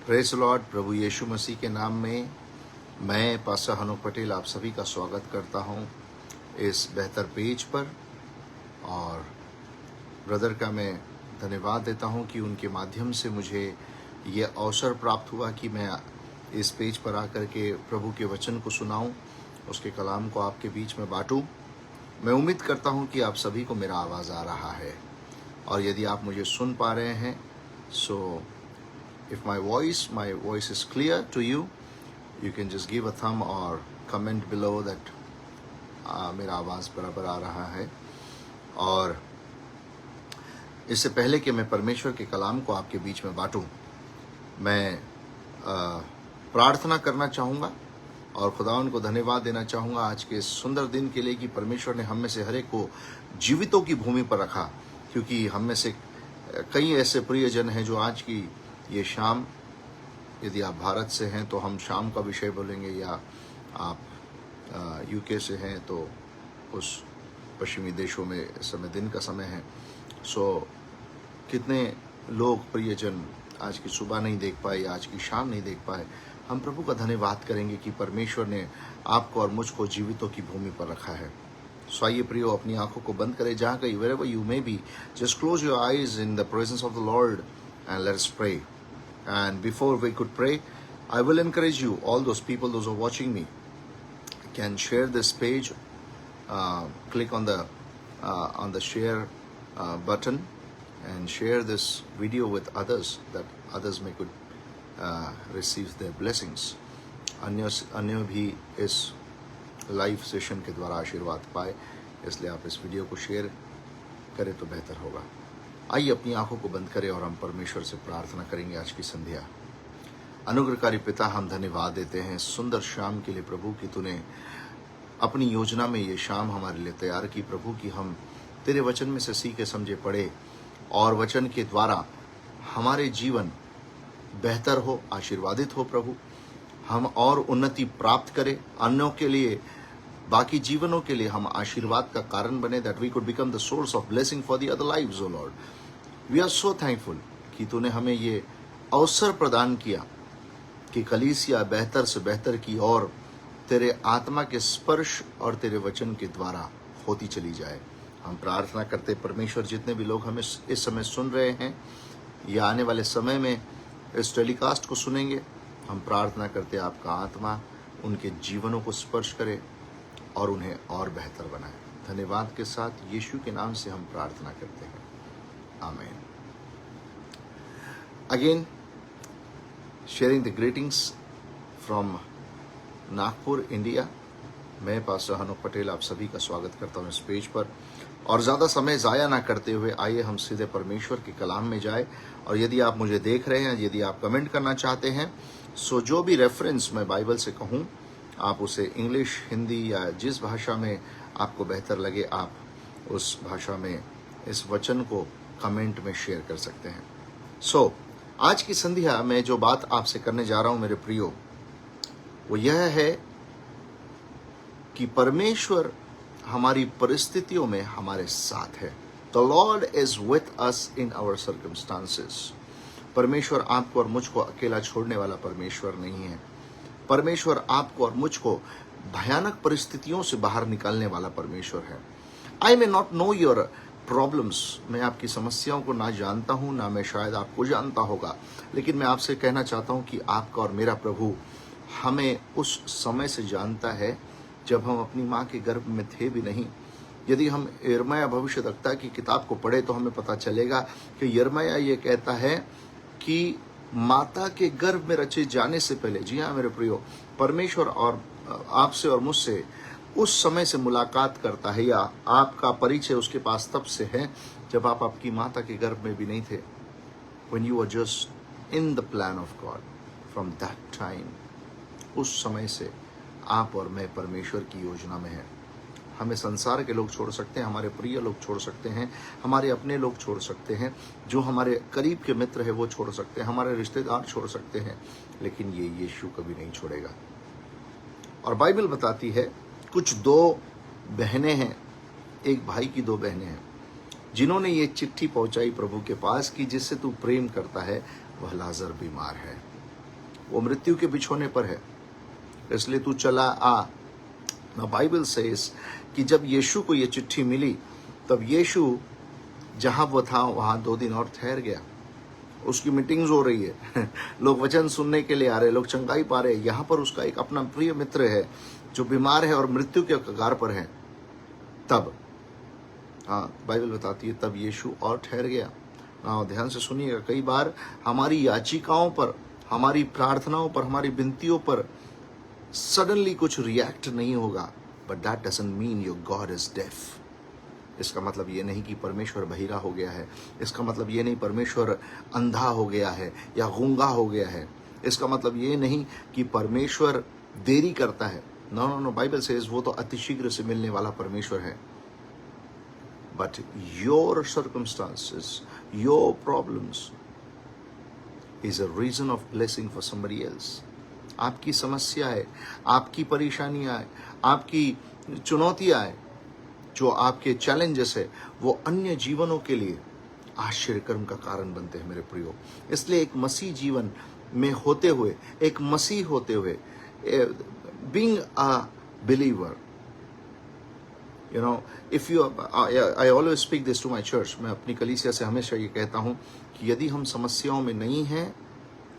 Praise Lord. प्रभु यीशु मसीह के नाम में मैं पास्टर हनोक पटेल आप सभी का स्वागत करता हूं इस बेहतर पेज पर। और ब्रदर का मैं धन्यवाद देता हूं कि उनके माध्यम से मुझे ये अवसर प्राप्त हुआ कि मैं इस पेज पर आकर के प्रभु के वचन को सुनाऊं, उसके कलाम को आपके बीच में बांटूं। मैं उम्मीद करता हूं कि आप सभी को मेरा आवाज़ आ रहा है, और यदि आप मुझे सुन पा रहे हैं सो if my voice is clear to you, you can just give a thumb or comment below that मेरा आवाज़ बराबर आ रहा है। और इससे पहले कि मैं परमेश्वर के कलाम को आपके बीच में बांटूं, मैं प्रार्थना करना चाहूँगा और खुदावन को धन्यवाद देना चाहूँगा आज के सुंदर दिन के लिए कि परमेश्वर ने हम में से हर एक को जीवितों की भूमि पर रखा, क्योंकि हम में से कई ऐसे प्रियजन हैं जो आज की ये शाम, यदि आप भारत से हैं तो हम शाम का विषय बोलेंगे, या आप यूके से हैं तो उस पश्चिमी देशों में इस समय दिन का समय है। सो कितने लोग प्रियजन आज की सुबह नहीं देख पाए या आज की शाम नहीं देख पाए। हम प्रभु का धन्यवाद करेंगे कि परमेश्वर ने आपको और मुझको जीवितों की भूमि पर रखा है। सो आइए प्रियो, अपनी आंखों को बंद करें जहाँ कहीं, wherever you may be, just close your eyes in the presence of the Lord and let us pray. And before we could pray, I will encourage you, all those people, those who are watching me, can share this page. Click on the share button and share this video with others, that others may could receive their blessings. अन्य भी इस live session के द्वारा आशीर्वाद पाए, इसलिए आप इस वीडियो को शेयर करें तो बेहतर होगा। आइए अपनी आंखों को बंद करें और हम परमेश्वर से प्रार्थना करेंगे आज की संध्या। अनुग्रहकारी पिता, हम धन्यवाद देते हैं सुंदर शाम के लिए प्रभु कि तूने अपनी योजना में ये शाम हमारे लिए तैयार की प्रभु, कि हम तेरे वचन में से सीखे समझे पढ़े और वचन के द्वारा हमारे जीवन बेहतर हो, आशीर्वादित हो प्रभु। हम और उन्नति प्राप्त करें, अन्यों के लिए, बाकी जीवनों के लिए हम आशीर्वाद का कारण बने, that we could become the source of blessing for the other lives, O Lord. We are so thankful कि तूने हमें ये अवसर प्रदान किया कि कलीसिया बेहतर से बेहतर की और तेरे आत्मा के स्पर्श और तेरे वचन के द्वारा होती चली जाए। हम प्रार्थना करते परमेश्वर, जितने भी लोग हमें इस समय सुन रहे हैं या आने वाले समय में इस टेलीकास्ट को सुनेंगे, हम प्रार्थना करते आपका आत्मा उनके जीवनों को स्पर्श करे और उन्हें और बेहतर बनाए। धन्यवाद के साथ यीशु के नाम से हम प्रार्थना करते हैं, आमीन। Again sharing the greetings from Nagpur, India. मैं पास्टर हनोक पटेल आप सभी का स्वागत करता हूं इस पेज पर। और ज़्यादा समय ज़ाया ना करते हुए आइए हम सीधे परमेश्वर के कलाम में जाए। और यदि आप मुझे देख रहे हैं, यदि आप कमेंट करना चाहते हैं, सो जो भी रेफरेंस मैं बाइबल से कहूँ आप उसे इंग्लिश, हिंदी या जिस भाषा में आपको बेहतर लगे, आप उस भाषा में इस वचन को कमेंट में शेयर कर सकते हैं। सो आज की संध्या में जो बात आपसे करने जा रहा हूं मेरे प्रियो, वो यह है कि परमेश्वर हमारी परिस्थितियों में हमारे साथ है। The Lord is with us in our circumstances. परमेश्वर आपको और मुझको अकेला छोड़ने वाला परमेश्वर नहीं है। परमेश्वर आपको और मुझको भयानक परिस्थितियों से बाहर निकालने वाला परमेश्वर है। I may not know your problems, मैं आपकी समस्याओं को ना जानता हूँ, ना मैं शायद आपको जानता होगा, लेकिन मैं आपसे कहना चाहता हूँ कि आपका और मेरा प्रभु हमें उस समय से जानता है जब हम अपनी माँ के गर्भ में थे भी नहीं। यदि हम यिर्मयाह भविष्यद्वक्ता की किताब को पढ़े तो हमें पता चलेगा कि यिर्मयाह ये कहता है कि माता के गर्भ में रचे जाने से पहले, जी हाँ मेरे प्रियो, परमेश्वर और आपसे और मुझसे उस समय से मुलाकात करता है, या आपका परिचय उसके पास तब से है जब आप आपकी माता के गर्भ में भी नहीं थे। When you were just in the plan of God, from that time, उस समय से आप और मैं परमेश्वर की योजना में हैं। हमें संसार के लोग छोड़ सकते हैं, हमारे प्रिय लोग छोड़ सकते हैं, हमारे अपने लोग छोड़ सकते हैं, जो हमारे करीब के मित्र है वो छोड़ सकते हैं, हमारे रिश्तेदार छोड़ सकते हैं, लेकिन ये यीशु कभी नहीं छोड़ेगा। और बाइबल बताती है कुछ दो बहनें हैं, एक भाई की दो बहनें हैं, जिन्होंने ये चिट्ठी पहुंचाई प्रभु के पास कि जिससे तू प्रेम करता है वह लाजर बीमार है। वो मृत्यु के बिछोने पर है, इसलिए तू चला आ। ना बाइबल सेज कि जब यीशु को ये चिट्ठी मिली तब यीशु जहां वो था वहां 2 दिन और ठहर गया। उसकी मीटिंग्स हो रही है लोग वचन सुनने के लिए आ रहे, लोग चंगाई पा रहे। यहाँ पर उसका एक अपना प्रिय मित्र है जो बीमार है और मृत्यु के कगार पर है। तब बाइबल बताती है तब यीशु और ठहर गया। ध्यान से सुनिएगा, कई बार हमारी याचिकाओं पर, हमारी प्रार्थनाओं पर, हमारी विनतियों पर सडनली कुछ रिएक्ट नहीं होगा, but that doesn't mean your God is deaf. इसका मतलब ये नहीं कि परमेश्वर बहिरा हो गया है, इसका मतलब ये नहीं परमेश्वर अंधा हो गया है या गूंगा हो गया है, इसका मतलब ये नहीं कि परमेश्वर देरी करता है। No no no, Bible says वो तो अतिशीघ्र से मिलने वाला परमेश्वर है। But your circumstances, your problems is a reason of blessing for somebody else. आपकी समस्याएं, आपकी परेशानियां, आपकी चुनौतियां, जो आपके चैलेंजेस है, वो अन्य जीवनों के लिए आश्चर्य कर्म का कारण बनते हैं मेरे प्रियो। इसलिए एक मसीह जीवन में होते हुए, एक मसीह होते हुए, being a believer, you know, if you, I always speak this to my church, मैं अपनी कलीसिया से हमेशा ये कहता हूं कि यदि हम समस्याओं में नहीं हैं,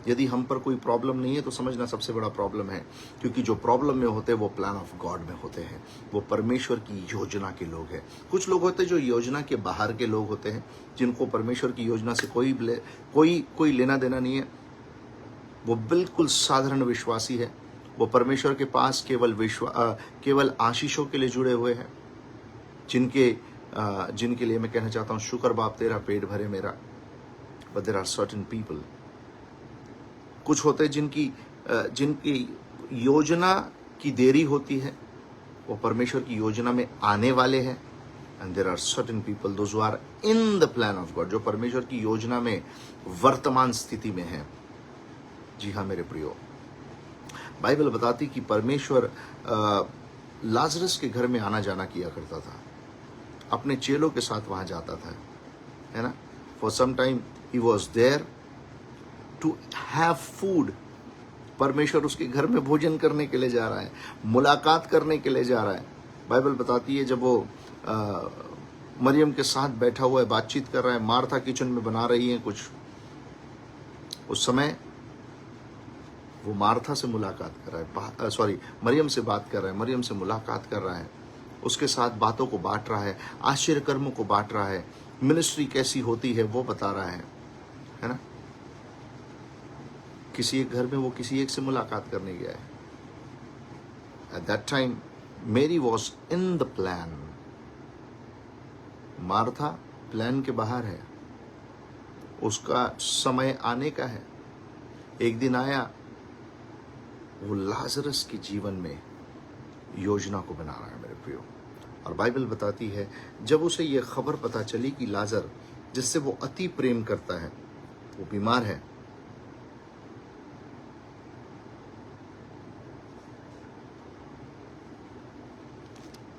यदि हम पर कोई प्रॉब्लम नहीं है, तो समझना सबसे बड़ा प्रॉब्लम है। क्योंकि जो प्रॉब्लम में होते हैं वो प्लान ऑफ गॉड में होते हैं, वो परमेश्वर की योजना के लोग हैं। कुछ लोग होते हैं जो योजना के बाहर के लोग होते हैं, जिनको परमेश्वर की योजना से कोई लेना देना नहीं है। वो बिल्कुल साधारण विश्वासी है, वो परमेश्वर के पास केवल आशीषों के लिए जुड़े हुए हैं, जिनके लिए मैं कहना चाहता हूँ शुक्र बाप तेरा पेट भरे मेरा। But there are certain people, कुछ होते जिनकी योजना की देरी होती है, वो परमेश्वर की योजना में आने वाले हैं। And there are certain people those who are in the plan of God, जो परमेश्वर की योजना में वर्तमान स्थिति में है। जी हाँ मेरे प्रियो, बाइबल बताती कि परमेश्वर लाजरस के घर में आना जाना किया करता था, अपने चेलों के साथ वहां जाता था, है ना। For some time he was there to have food. परमेश्वर उसके घर में भोजन करने के लिए जा रहा है, मुलाकात करने के लिए जा रहा है। बाइबल बताती है जब वो मरियम के साथ बैठा हुआ है, बातचीत कर रहा है, मार्था किचन में बना रही है कुछ, उस समय वो मार्था से मुलाकात कर रहा है, मरियम से बात कर रहा है, मरियम से मुलाकात कर रहा है, उसके साथ बातों को बांट रहा है, आश्चर्य कर्मों को बांट रहा है, मिनिस्ट्री कैसी होती है वो बता रहा है ना। किसी एक घर में वो किसी एक से मुलाकात करने गया है। एट दैट टाइम मेरी was in the plan. Martha plan के बाहर है, उसका समय आने का है। एक दिन आया, वो लाजरस के जीवन में योजना को बना रहा है मेरे प्रियो। और बाइबल बताती है जब उसे ये खबर पता चली कि लाजर, जिससे वो अति प्रेम करता है, वो बीमार है,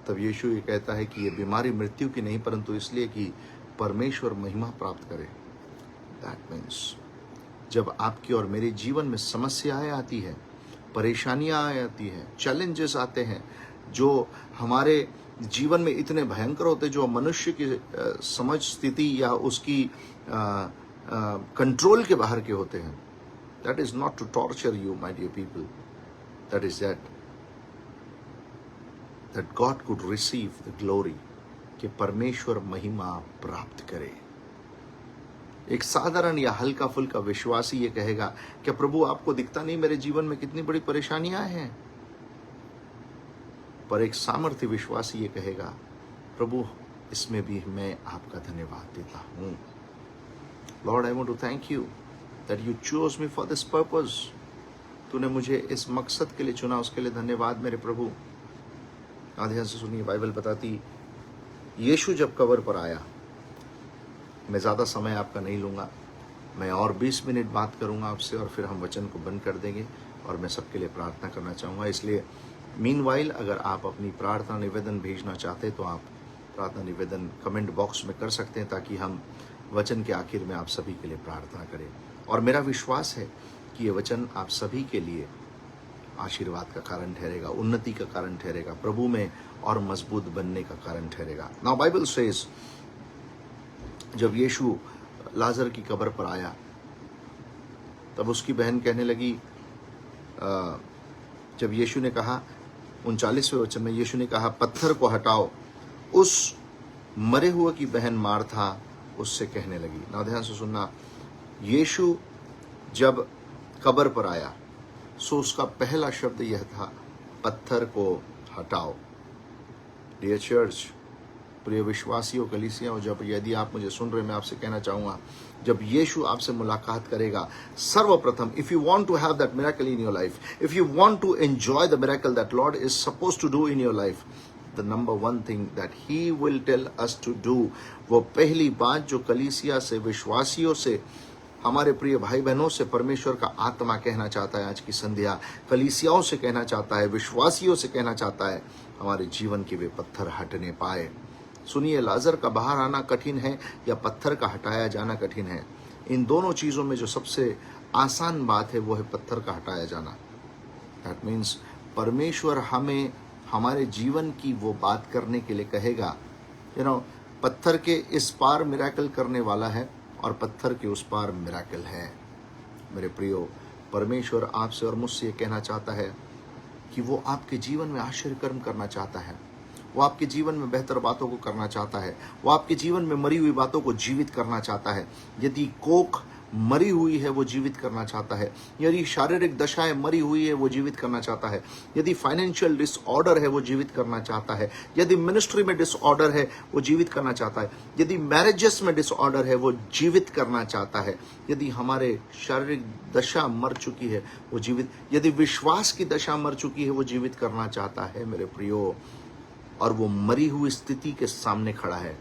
तब यीशु ये कहता है कि ये बीमारी मृत्यु की नहीं, परंतु इसलिए कि परमेश्वर महिमा प्राप्त करे। दैट मीन्स जब आपकी और मेरे जीवन में समस्याएं आती है, परेशानियां आती हैं, चैलेंजेस आते हैं, जो हमारे जीवन में इतने भयंकर होते हैं, जो मनुष्य की समझ, स्थिति या उसकी कंट्रोल के बाहर के होते हैं। That is not to torture you my dear people, that is that God could receive the glory, कि परमेश्वर महिमा प्राप्त करे। एक साधारण या हल्का फुल्का विश्वासी ये कहेगा कि प्रभु आपको दिखता नहीं मेरे जीवन में कितनी बड़ी परेशानियां हैं, पर एक सामर्थ्य विश्वासी ये कहेगा प्रभु इसमें भी मैं आपका धन्यवाद देता हूं। Lord I want to thank you that you chose me for this purpose. तूने मुझे इस मकसद के लिए चुना, उसके लिए धन्यवाद मेरे प्रभु। ध्यान से सुनिए, बाइबल बताती यीशु जब कब्र पर आया, मैं ज़्यादा समय आपका नहीं लूँगा, मैं और 20 मिनट बात करूँगा आपसे और फिर हम वचन को बंद कर देंगे और मैं सबके लिए प्रार्थना करना चाहूँगा। इसलिए मीनवाइल अगर आप अपनी प्रार्थना निवेदन भेजना चाहते तो आप प्रार्थना निवेदन कमेंट बॉक्स में कर सकते हैं, ताकि हम वचन के आखिर में आप सभी के लिए प्रार्थना करें। और मेरा विश्वास है कि ये वचन आप सभी के लिए आशीर्वाद का कारण ठहरेगा, उन्नति का कारण ठहरेगा, प्रभु में और मजबूत बनने का कारण ठहरेगा। नाउ बाइबल सेज, जब यीशु लाजर की कब्र पर आया तब उसकी बहन कहने लगी, जब यीशु ने कहा 39वें वचन में, यीशु ने कहा पत्थर को हटाओ, उस मरे हुए की बहन मार्था उससे कहने लगी। ना ध्यान से सुनना, यीशु जब कब्र पर आया सो उसका पहला शब्द यह था, पत्थर को हटाओ। डियर चर्च, प्रिय विश्वासियों, कलीसियाओं, जब यदि आप मुझे सुन रहे, मैं आपसे कहना चाहूँगा, जब यीशु आपसे मुलाकात करेगा, सर्वप्रथम, if you want to have that miracle in your life, if you want to enjoy the miracle that Lord is supposed to do in your life, the number one thing that he will tell us to do, वो पहली बात जो कलीसिया से, विश्वासियों से, हमारे प्रिय भाई बहनों से परमेश्वर का आत्मा कहना चाहता है, आज की संध्या कलीसियाओं से कहना चाहता है, विश्वासियों से कहना चाहता है, हमारे जीवन के वे पत्थर हटने पाए। सुनिए, लाजर का बाहर आना कठिन है या पत्थर का हटाया जाना कठिन है? इन दोनों चीज़ों में जो सबसे आसान बात है वो है पत्थर का हटाया जाना। दैट मीन्स परमेश्वर हमें हमारे जीवन की वो बात करने के लिए कहेगा, पत्थर के इस पार मिरेकल करने वाला है और पत्थर के उस पार मिरेकल है। मेरे प्रियो, परमेश्वर आपसे और मुझसे ये कहना चाहता है कि वो आपके जीवन में आश्चर्य कर्म करना चाहता है, वो आपके जीवन में बेहतर बातों को करना चाहता है, वो आपके जीवन में मरी हुई बातों को जीवित करना चाहता है। यदि कोख मरी हुई है वो जीवित करना चाहता है, यदि शारीरिक दशाएं मरी हुई है वो जीवित करना चाहता है, यदि फाइनेंशियल डिसऑर्डर है वो जीवित करना चाहता है, यदि मिनिस्ट्री में डिसऑर्डर है वो जीवित करना चाहता है, यदि मैरिजेस में डिसऑर्डर है वो जीवित करना चाहता है, यदि हमारे शारीरिक दशा मर चुकी है वो जीवित, यदि विश्वास की दशा मर चुकी है वो जीवित करना चाहता है मेरे प्रियो। और वो मरी हुई स्थिति के सामने खड़ा है।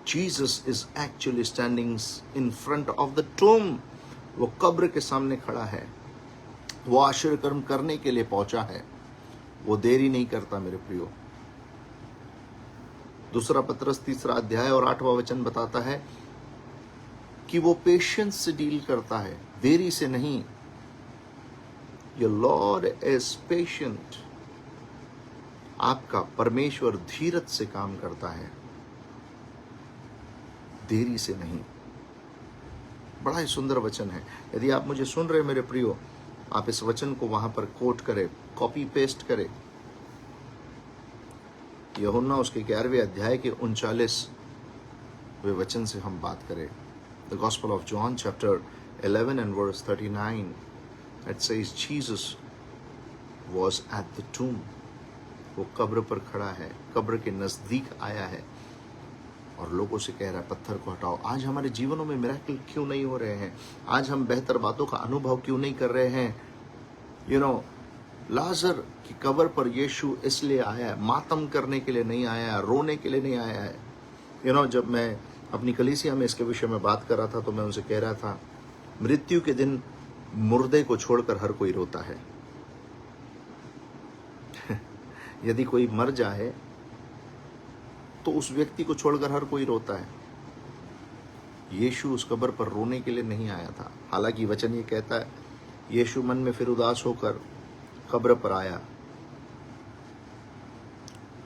Jesus is actually standing in front of the tomb. वो कब्र के सामने खड़ा है, वो आश्चर्य कर्म करने के लिए पहुंचा है, वो देरी नहीं करता मेरे प्रियो। दूसरा पत्रस 3 अध्याय और 8वां वचन बताता है कि वो पेशेंस से डील करता है, देरी से नहीं। Your Lord is patient. आपका परमेश्वर धीरज से काम करता है, देरी से नहीं। बड़ा ही सुंदर वचन है। यदि आप मुझे सुन रहे मेरे प्रियो, आप इस वचन को वहां पर कोट करें, कॉपी पेस्ट करें। यूहन्ना उसके 11वें अध्याय के 39वें वचन से हम बात करें। The gospel of John chapter 11 and verse 39, it says Jesus was at the tomb. वो कब्र पर खड़ा है, कब्र के नजदीक आया है और लोगों से कह रहा है पत्थर को हटाओ। आज हमारे जीवनों में मिरेकल क्यों नहीं हो रहे हैं? आज हम बेहतर बातों का अनुभव क्यों नहीं कर रहे हैं? लाजर की कब्र पर यीशु इसलिए आया है, मातम करने के लिए नहीं आया है, रोने के लिए नहीं आया है। जब मैं अपनी कलीसिया में इसके विषय में बात कर रहा था तो मैं उनसे कह रहा था, मृत्यु के दिन मुर्दे को छोड़कर हर कोई रोता है। यदि कोई मर जाए तो उस व्यक्ति को छोड़कर हर कोई रोता है। यीशु उस कब्र पर रोने के लिए नहीं आया था। हालांकि वचन ये कहता है, यीशु मन में फिर उदास होकर कब्र पर आया।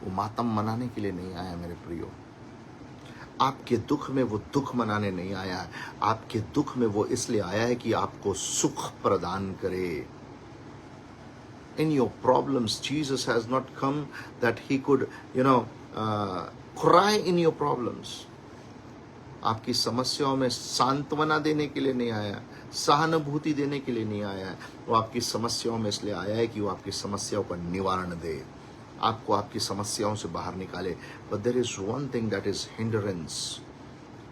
वो मातम मनाने के लिए नहीं आया मेरे प्रियो। आपके दुख में वो दुख मनाने नहीं आया है, आपके दुख में वो इसलिए आया है कि आपको सुख प्रदान करे। In your problems, Jesus has not come that he could, cry in your problems. आपकी समस्याओं में सांत्वना देने के लिए नहीं आया, सहानुभूति देने के लिए नहीं आया है। वो आपकी समस्याओं में इसलिए आया है कि वो आपकी समस्याओं का निवारण दे, आपको आपकी समस्याओं से बाहर निकाले। But there is one thing that is hindrance.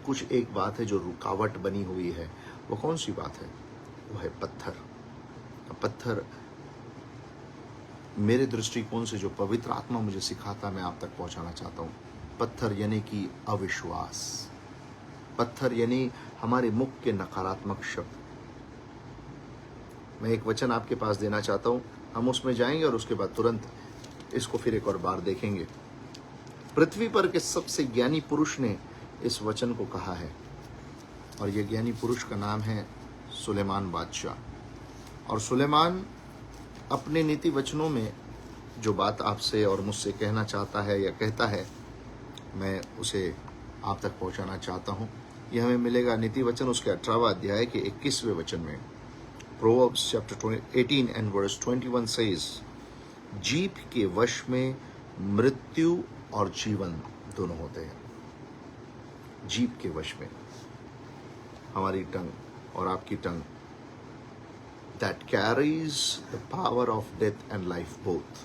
कुछ एक बात है जो रुकावट बनी हुई है। वो कौन सी बात है? वो है पत्थर। पत्थर मेरे दृष्टिकोण से जो पवित्र आत्मा मुझे सिखाता, मैं आप तक पहुंचाना चाहता हूं। पत्थर यानी कि अविश्वास, पत्थर यानी हमारे मुख के नकारात्मक शब्द। मैं एक वचन आपके पास देना चाहता हूं, हम उसमें जाएंगे और उसके बाद तुरंत इसको फिर एक और बार देखेंगे। पृथ्वी पर के सबसे ज्ञानी पुरुष ने इस वचन को कहा है और यह ज्ञानी पुरुष का नाम है सुलेमान बादशाह। और सुलेमान अपने नीति वचनों में जो बात आपसे और मुझसे कहना चाहता है या कहता है, मैं उसे आप तक पहुंचाना चाहता हूं। यह हमें मिलेगा नीति वचन उसके 18वां अध्याय के 21वें वचन में। Proverbs chapter 18 and verse 21 says, जीभ के वश में मृत्यु और जीवन दोनों होते हैं। जीभ के वश में हमारी टंग और आपकी टंग, that carries the power of death and life both।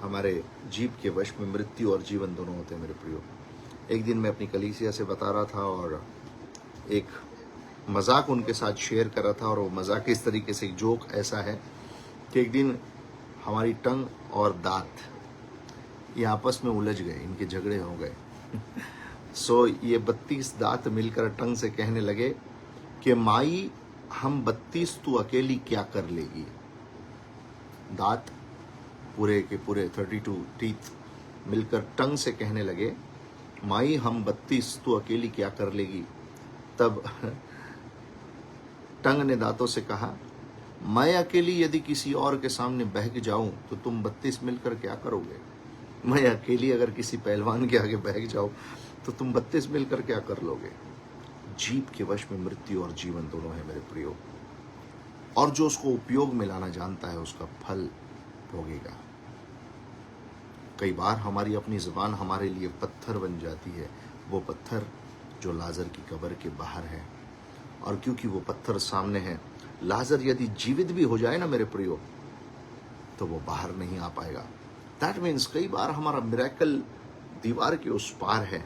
हमारे जीभ के वश में मृत्यु और जीवन दोनों होते हैं मेरे प्रियो। एक दिन मैं अपनी कलीसिया से बता रहा था और एक मजाक उनके साथ शेयर कर रहा था, और वो मजाक इस तरीके से, एक जोक ऐसा है कि एक दिन हमारी टंग और दांत ये आपस में उलझ गए, इनके झगड़े हो गए। सो ये 32 दांत मिलकर टंग से कहने लगे कि माई हम 32 तू अकेली क्या कर लेगी। दांत पूरे के पूरे 32 टीथ मिलकर टंग से कहने लगे, माई हम 32 तू अकेली क्या कर लेगी। तब टंग ने दांतों से कहा, मैं अकेली यदि किसी और के सामने बहक जाऊं तो तुम 32 मिलकर क्या करोगे। मैं अकेली अगर किसी पहलवान के आगे बहक जाऊं तो तुम 32 मिलकर क्या कर लोगे। जीभ के वश में मृत्यु और जीवन दोनों है मेरे प्रियो, और जो उसको उपयोग में लाना जानता है उसका फल भोगेगा। कई बार हमारी अपनी जुबान हमारे लिए पत्थर बन जाती है, वो पत्थर जो लाजर की कब्र के बाहर है। और क्योंकि वो पत्थर सामने है, लाजर यदि जीवित भी हो जाए ना मेरे प्रियो, तो वो बाहर नहीं आ पाएगा। दैट मीन्स कई बार हमारा मिरेकल दीवार के उस पार है,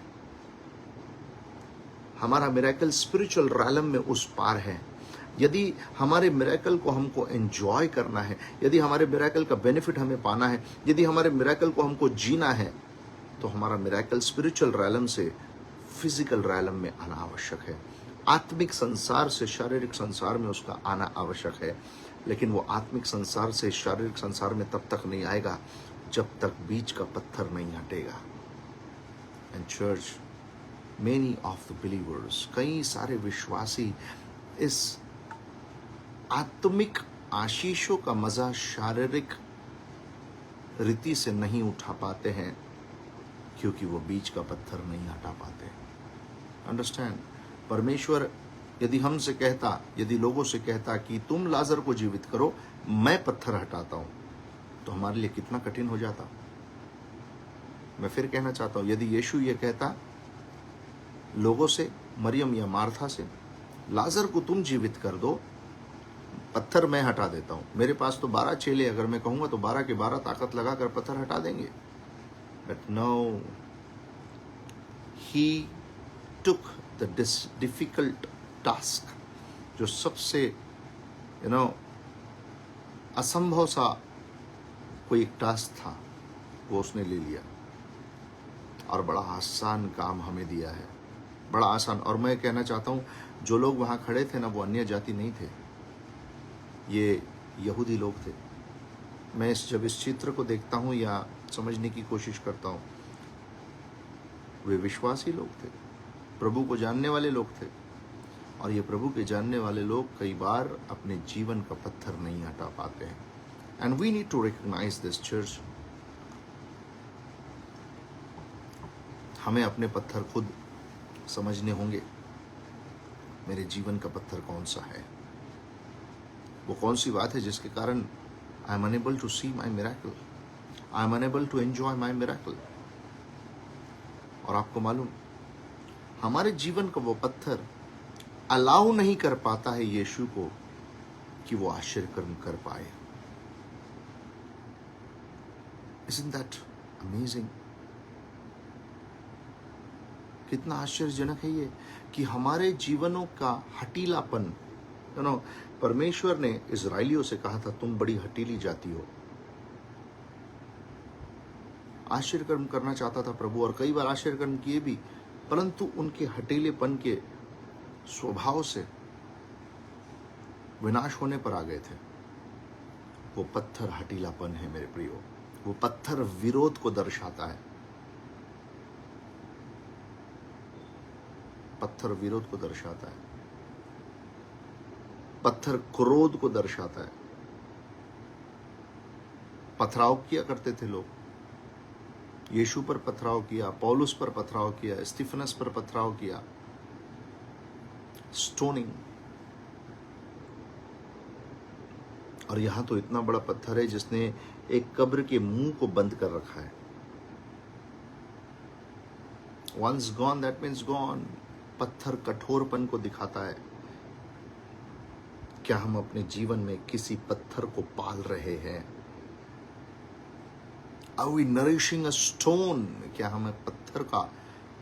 हमारा मिरेकल स्पिरिचुअल रैलम में उस पार है। यदि हमारे मिरेकल को हमको एंजॉय करना है, यदि हमारे मिरेकल का बेनिफिट हमें पाना है, यदि हमारे मिरेकल को हमको जीना है, तो हमारा मिरेकल स्पिरिचुअल रैलम से फिजिकल रैलम में आना आवश्यक है। आत्मिक संसार से शारीरिक संसार में उसका आना आवश्यक है, लेकिन वो आत्मिक संसार से शारीरिक संसार में तब तक नहीं आएगा जब तक बीच का पत्थर नहीं हटेगा। And church, many of the believers, कई सारे विश्वासी इस आत्मिक आशीषों का मजा शारीरिक रीति से नहीं उठा पाते हैं, क्योंकि वो बीच का पत्थर नहीं हटा पाते। अंडरस्टैंड? परमेश्वर यदि हमसे कहता, यदि लोगों से कहता कि तुम लाजर को जीवित करो, मैं पत्थर हटाता हूं, तो हमारे लिए कितना कठिन हो जाता। मैं फिर कहना चाहता हूं, यदि यीशु ये कहता लोगों से, मरियम या मार्था से, लाजर को तुम जीवित कर दो, पत्थर मैं हटा देता हूं। मेरे पास तो 12 चेले, अगर मैं कहूंगा तो 12 के 12 ताकत लगाकर पत्थर हटा देंगे। But no, he took the difficult task, जो सबसे असंभव सा कोई एक टास्क था, वो उसने ले लिया और बड़ा आसान काम हमें दिया है, बड़ा आसान। और मैं कहना चाहता हूँ, जो लोग वहाँ खड़े थे ना, वो अन्य जाति नहीं थे, ये यहूदी लोग थे। मैं जब इस चित्र को देखता हूँ या समझने की कोशिश करता हूँ, वे विश्वासी लोग थे, प्रभु को जानने वाले लोग थे। और ये प्रभु के जानने वाले लोग कई बार अपने जीवन का पत्थर नहीं हटा पाते हैं। And we need to recognise this church. हमें अपने पत्थर खुद समझने होंगे। मेरे जीवन का पत्थर कौन सा है, वो कौन सी बात है जिसके कारण I am unable to see my miracle, I am unable to enjoy my miracle. और आपको मालूम, हमारे जीवन का वो पत्थर अलाउ नहीं कर पाता है यीशु को कि वो आश्चर्य कर्म कर पाए। Isn't that amazing? कितना आश्चर्यजनक है ये कि हमारे जीवनों का हटीलापन, परमेश्वर ने इजराइलियों से कहा था, तुम बड़ी हटीली जाति हो। आश्चर्य कर्म करना चाहता था प्रभु, और कई बार आश्चर्य कर्म किए भी, परंतु उनके हटीलेपन के स्वभाव से विनाश होने पर आ गए थे। वो पत्थर हटीलापन है मेरे प्रियो, वो पत्थर विरोध को दर्शाता है, पत्थर विरोध को दर्शाता है। पत्थर क्रोध को दर्शाता है। पथराव किया करते थे लोग, यीशु पर पथराव किया, पौलुस पर पथराव किया, स्टीफनस पर पथराव किया, स्टोनिंग। और यहां तो इतना बड़ा पत्थर है जिसने एक कब्र के मुंह को बंद कर रखा है। Once gone, that means gone। पत्थर कठोरपन को दिखाता है। क्या हम अपने जीवन में किसी पत्थर को पाल रहे हैं? Are we nourishing a stone? क्या हम पत्थर का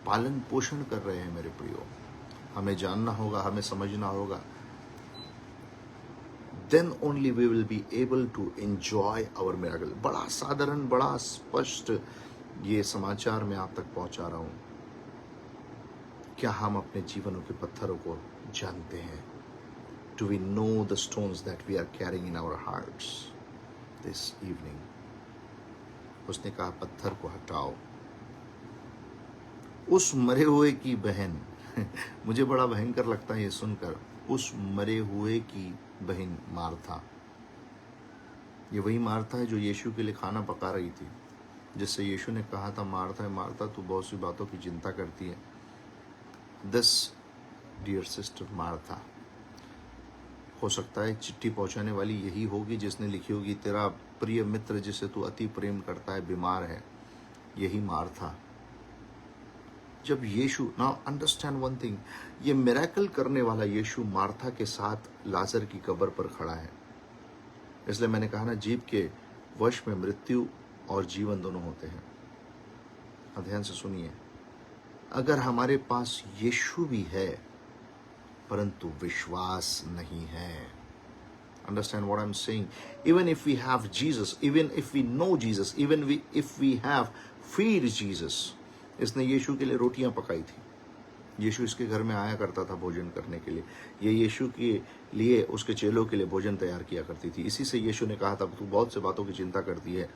पालन पोषण कर रहे हैं मेरे प्रियो? हमें जानना होगा, हमें समझना होगा। Then only we will be able to enjoy our miracle। बड़ा साधारण, बड़ा स्पष्ट ये समाचार मैं आप तक पहुंचा रहा हूं। क्या हम अपने जीवनों के पत्थरों को जानते हैं? Do we know the stones that we are carrying in our hearts this evening? उसने कहा पत्थर को हटाओ। उस मरे हुए की बहन मुझे बड़ा भयंकर लगता है ये सुनकर। उस मरे हुए की बहन मार्था, ये वही मार्था है जो यीशु के लिए खाना पका रही थी, जिससे यीशु ने कहा था मार्था मार्था तू बहुत सी बातों की चिंता करती है। दिस डियर सिस्टर मार्था, हो सकता है चिट्ठी पहुंचाने वाली यही होगी जिसने लिखी होगी तेरा प्रिय मित्र जिसे तू अति प्रेम करता है बीमार है। यही मार्था। जब यीशु, नाउ अंडरस्टैंड वन थिंग, ये मिरेकल करने वाला यीशु मार्था के साथ लाजर की कब्र पर खड़ा है। इसलिए मैंने कहा ना, जीव के वश में मृत्यु और जीवन दोनों होते हैं। ध्यान से सुनिए, अगर हमारे पास यीशु भी है परंतु विश्वास नहीं है, understand what I'm saying, even if we have Jesus, even if we know Jesus, even if we have feed Jesus। इसने यीशु के लिए रोटियां पकाई थी, यीशु इसके घर में आया करता था भोजन करने के लिए, ये यीशु के लिए, उसके चेलों के लिए भोजन तैयार किया करती थी। इसी से यीशु ने कहा था तू बहुत से बातों की चिंता करती है।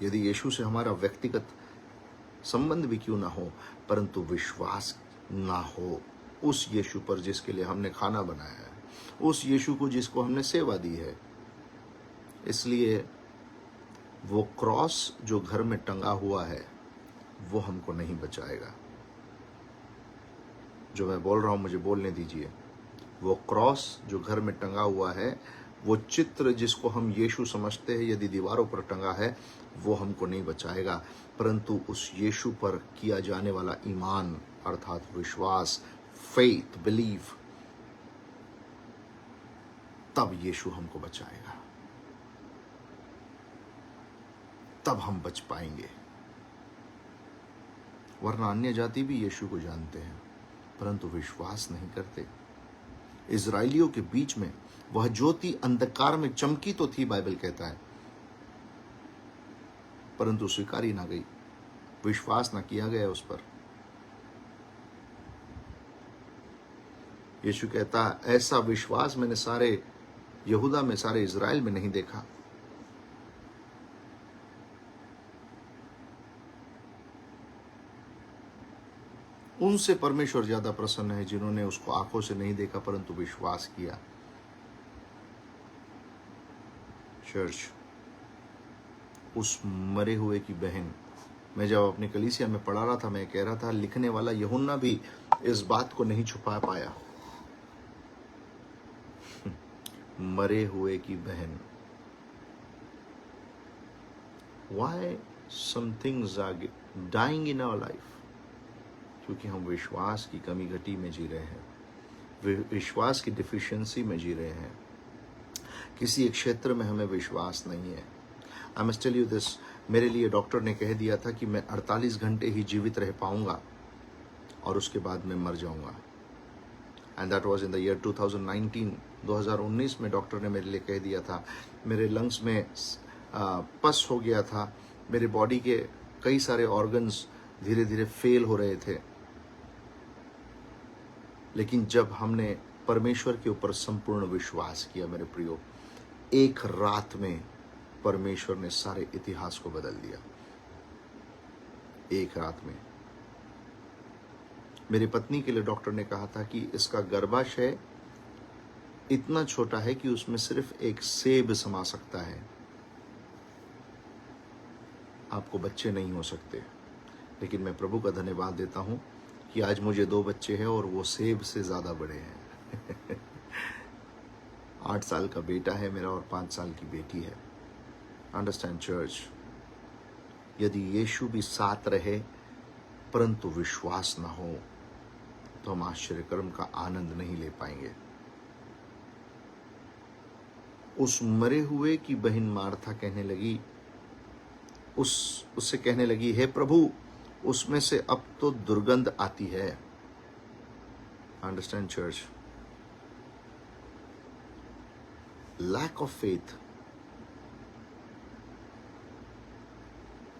यदि यीशु से हमारा व्यक्तिगत संबंध भी क्यों ना हो, परंतु विश्वास ना हो उस यीशु पर जिसके लिए हमने खाना बनाया है, उस यीशु को जिसको हमने सेवा दी है। इसलिए वो क्रॉस जो घर में टंगा हुआ है वो हमको नहीं बचाएगा। जो मैं बोल रहा हूं मुझे बोलने दीजिए। वो क्रॉस जो घर में टंगा हुआ है, वो चित्र जिसको हम यीशु समझते हैं, यदि दीवारों पर टंगा है वो हमको नहीं बचाएगा, परंतु उस यीशु पर किया जाने वाला ईमान अर्थात विश्वास, फेथ, बिलीव, तब यीशु हमको बचाएगा, तब हम बच पाएंगे। वरना अन्य जाति भी यीशु को जानते हैं परंतु विश्वास नहीं करते। इजराइलियों के बीच में वह ज्योति अंधकार में चमकी तो थी, बाइबल कहता है, परंतु स्वीकारी ना गई, विश्वास ना किया गया उस पर। यीशु कहता है ऐसा विश्वास मैंने सारे यहूदा में, सारे इजराइल में नहीं देखा। उनसे परमेश्वर ज्यादा प्रसन्न है जिन्होंने उसको आंखों से नहीं देखा परंतु विश्वास किया। चर्च, उस मरे हुए की बहन, मैं जब अपनी कलीसिया में पढ़ा रहा था, मैं कह रहा था लिखने वाला यूहन्ना भी इस बात को नहीं छुपा पाया। मरे हुए की बहन। Why some things are dying in our life? क्योंकि हम विश्वास की कमी घटी में जी रहे हैं, विश्वास की डिफिशियंसी में जी रहे हैं। किसी एक क्षेत्र में हमें विश्वास नहीं है। I must tell you this, मेरे लिए डॉक्टर ने कह दिया था कि मैं 48 घंटे ही जीवित रह पाऊंगा और उसके बाद मैं मर जाऊंगा। And that was in the year 2019 में डॉक्टर ने मेरे लिए कह दिया था। मेरे लंग्स में पस हो गया था, मेरे बॉडी के कई सारे ऑर्गन्स धीरे धीरे फेल हो रहे थे। लेकिन जब हमने परमेश्वर के ऊपर संपूर्ण विश्वास किया मेरे प्रियो, एक रात में परमेश्वर ने सारे इतिहास को बदल दिया। एक रात में मेरी पत्नी के लिए डॉक्टर ने कहा था कि इसका गर्भाशय इतना छोटा है कि उसमें सिर्फ एक सेब समा सकता है, आपको बच्चे नहीं हो सकते। लेकिन मैं प्रभु का धन्यवाद देता हूं कि आज मुझे 2 बच्चे हैं और वो सेब से ज़्यादा बड़े हैं। 8 साल का बेटा है मेरा और 5 साल की बेटी है। अंडरस्टैंड चर्च, यदि यीशु भी साथ रहे परंतु विश्वास ना हो तो हम आश्चर्य कर्म का आनंद नहीं ले पाएंगे। उस मरे हुए की बहन मार्था कहने लगी, उससे कहने लगी, हे प्रभु, उसमें से अब तो दुर्गंध आती है। Understand church, lack of faith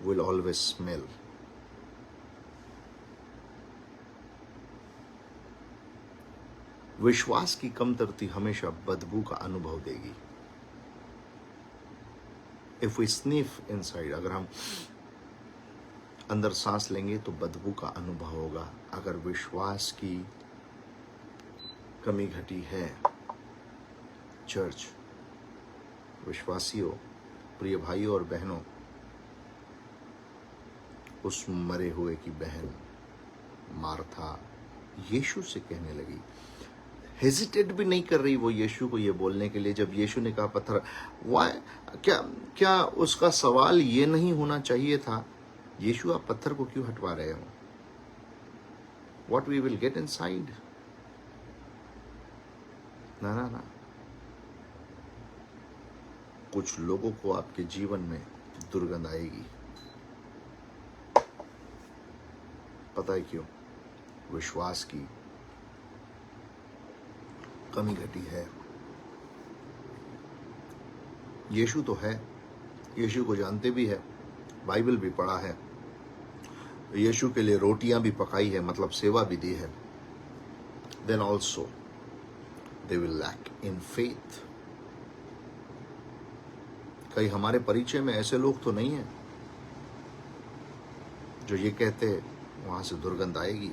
will always smell. विश्वास की कमतरती हमेशा बदबू का अनुभव देगी। If we sniff inside, अगर हम अंदर सांस लेंगे तो बदबू का अनुभव होगा। अगर विश्वास की कमी घटी है, चर्च, विश्वासियों, प्रिय भाइयों और बहनों, उस मरे हुए की बहन मार्था यीशु से कहने लगी, हेजिटेट भी नहीं कर रही वो यीशु को ये बोलने के लिए। जब यीशु ने कहा पत्थर, क्या उसका सवाल ये नहीं होना चाहिए था, यीशु आप पत्थर को क्यों हटवा रहे हो? What we will get inside? ना ना ना, कुछ लोगों को आपके जीवन में दुर्गंध आएगी। पता है क्यों? विश्वास की कमी घटी है। यीशु तो है, यीशु को जानते भी है, बाइबल भी पढ़ा है, यीशु के लिए रोटियां भी पकाई है, मतलब सेवा भी दी है। Then also they will lack in faith. कहीं हमारे परिचय में ऐसे लोग तो नहीं है जो ये कहते वहां से दुर्गंध आएगी?